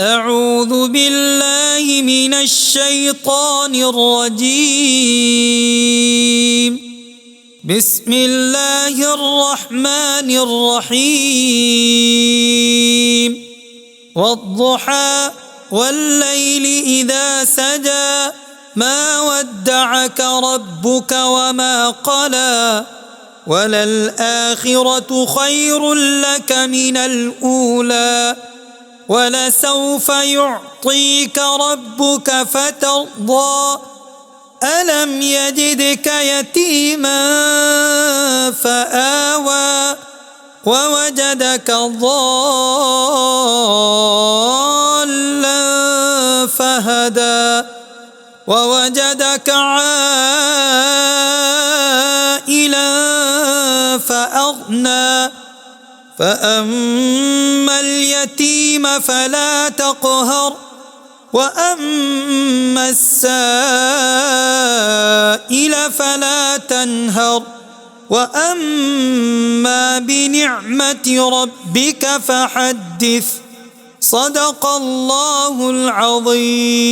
أعوذ بالله من الشيطان الرجيم. بسم الله الرحمن الرحيم. والضحى والليل إذا سجى ما ودعك ربك وما قلى وللآخرة خير لك من الأولى ولسوف يعطيك ربك فترضى ألم يجدك يتيما فآوى ووجدك ضالا فهدى ووجدك عائلا فأغنى فأما اليتيم فلا تقهر وأما السائل فلا تنهر وأما بنعمة ربك فحدث. صدق الله العظيم.